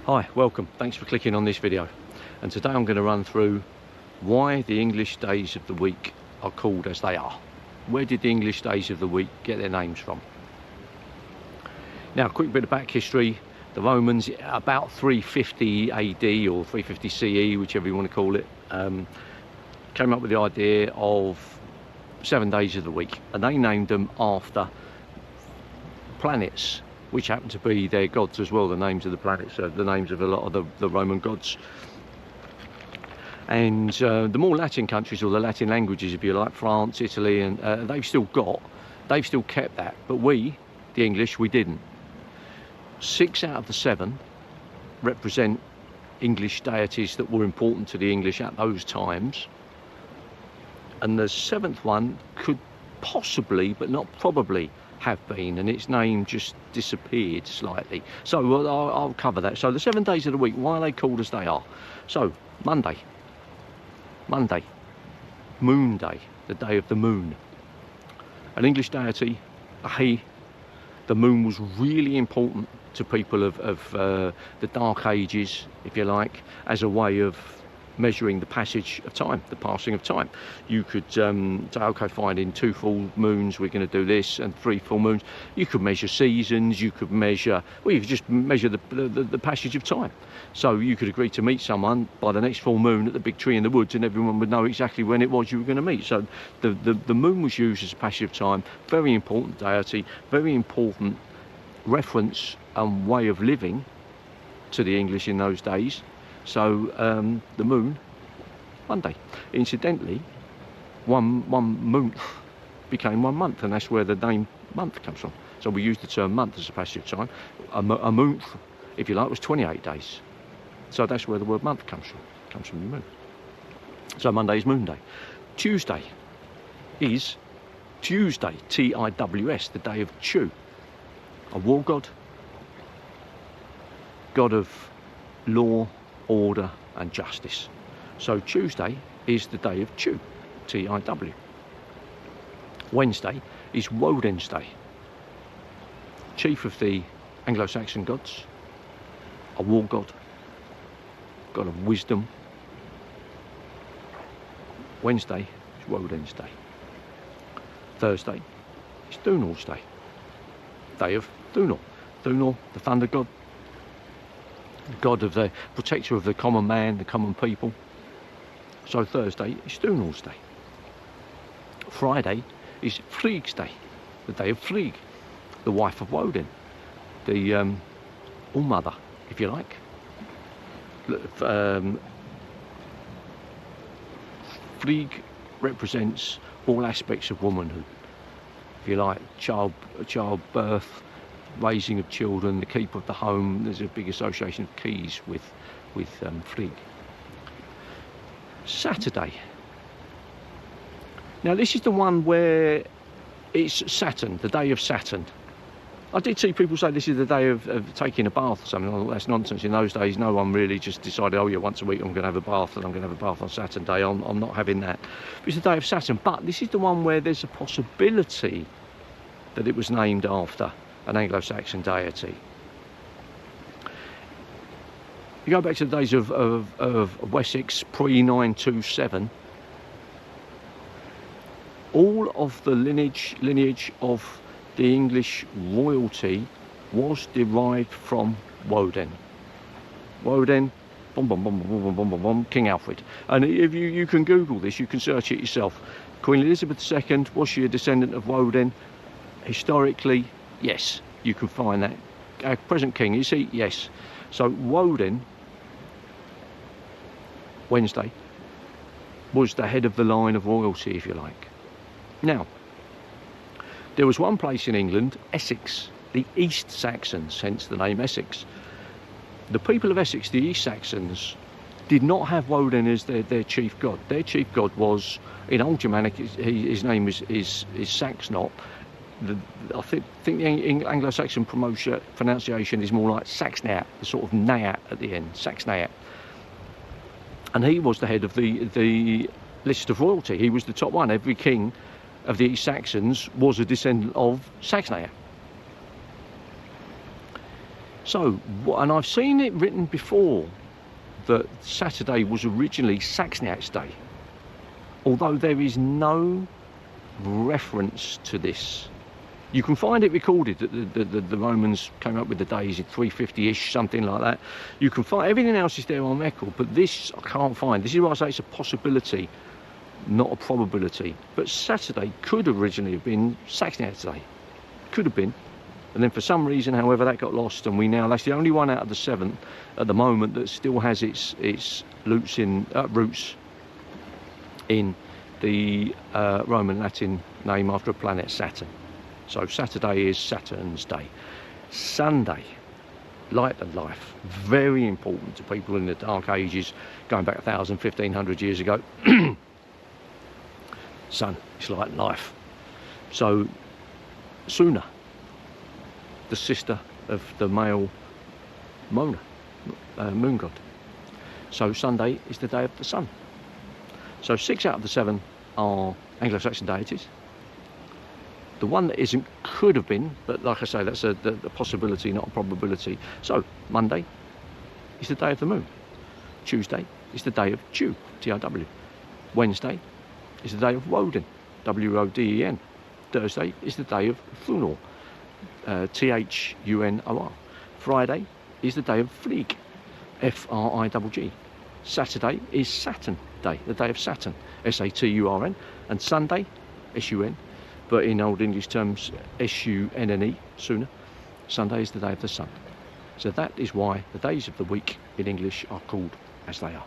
Hi, welcome. Thanks for clicking on this video. And today I'm going to run through why the English days of the week are called as they are. Where did the English days of the week get their names from? Now, a quick bit of back history. The Romans, about 350 AD or 350 CE, whichever you want to call it, came up with the idea of 7 days of the week, and they named them after planets, which happen to be their gods as well. The names of the planets are the names of a lot of the Roman gods. And the more Latin countries, or the Latin languages, if you like, France, Italy, and they've still kept that. But we, the English, we didn't. 6 out of the 7 represent English deities that were important to the English at those times. And the 7th one could possibly, but not probably, have been, and its name just disappeared slightly. So I'll cover that. So the 7 days of the week, why are they called as they are? So Monday, Moon Day, the day of the moon. An English deity, the moon was really important to people of the Dark Ages, if you like, as a way of measuring the passage of time, the passing of time. You could say, okay, fine, in 2 full moons we're going to do this, and 3 full moons. You could measure seasons, you could measure, well, you could just measure the passage of time. So you could agree to meet someone by the next full moon at the big tree in the woods, and everyone would know exactly when it was you were going to meet. So the moon was used as a passage of time. Very important deity, very important reference and way of living to the English in those days. So the moon, Monday. Incidentally, one month became 1 month, and that's where the name month comes from. So we use the term month as a passage of time. A month, if you like, was 28 days. So that's where the word month comes from the moon. So Monday is Moon Day. Tuesday is Tuesday, T-I-W-S, the day of Chu, a war god, god of law, order and justice. So Tuesday is the day of Chu, T-I-W. Wednesday is Woden's Day, chief of the Anglo-Saxon gods, a war god, god of wisdom. Wednesday is Woden's Day. Thursday is Thunel's Day, day of Thunel. Thunel, the thunder god, god of the protector of the common man, the common people. So Thursday is Thunel's Day. Friday is Frig's Day, the day of Frigg, the wife of Woden, the all-mother, if you like. Frigg represents all aspects of womanhood, if you like, childbirth, raising of children, the keep of the home. There's a big association of keys with Frigg. Saturday. Now this is the one where it's Saturn, the day of Saturn. I did see people say this is the day of taking a bath or something. Oh, that's nonsense. In those days, no one really just decided, oh yeah, once a week I'm going to have a bath, and I'm going to have a bath on Saturn day. I'm not having that. It's the day of Saturn, but this is the one where there's a possibility that it was named after an Anglo-Saxon deity. You go back to the days of Wessex pre-927, all of the lineage of the English royalty was derived from Woden. Woden, King Alfred. And if you can Google this, you can search it yourself. Queen Elizabeth II, was she a descendant of Woden? Historically, yes, you can find that. Our present king, is he? Yes. So Woden, Wednesday, was the head of the line of royalty, if you like. Now, there was one place in England, Essex, the East Saxons, hence the name Essex. The people of Essex, the East Saxons, did not have Woden as their chief god. Their chief god was, in Old Germanic, his name is Saxnot. I think the Anglo-Saxon pronunciation is more like Saxneat, the sort of Nayat at the end, Saxneat. And he was the head of the list of royalty. He was the top one. Every king of the East Saxons was a descendant of Saxneat. So, and I've seen it written before that Saturday was originally Saxniax Day, although there is no reference to this. You can find it recorded that the Romans came up with the days in 350-ish, something like that. You can find everything else is there on record, but this I can't find. This is why I say it's a possibility, not a probability. But Saturday could originally have been Saxniax Day, could have been. And then for some reason, however, that got lost, and that's the only one out of the 7 at the moment that still has its roots in the Roman Latin name after a planet, Saturn. So Saturday is Saturn's day. Sunday, light and life, very important to people in the Dark Ages, going back 1,000, 1,500 years ago. Sun is light and life. So Suna, the sister of the male Mona, moon god. So Sunday is the day of the sun. So 6 out of the 7 are Anglo-Saxon deities. The one that isn't could have been, but like I say, that's the possibility, not a probability. So Monday is the day of the moon. Tuesday is the day of Dew, T-O-W. Wednesday is the day of Woden, W-O-D-E-N. Thursday is the day of Thunor, T-H-U-N-O-R. Friday is the day of Flig, F-R-I-G-G. Saturday is Saturn Day, the day of Saturn, S-A-T-U-R-N. And Sunday, S-U-N, but in Old English terms, S-U-N-N-E, Suna. Sunday is the day of the sun. So that is why the days of the week in English are called as they are.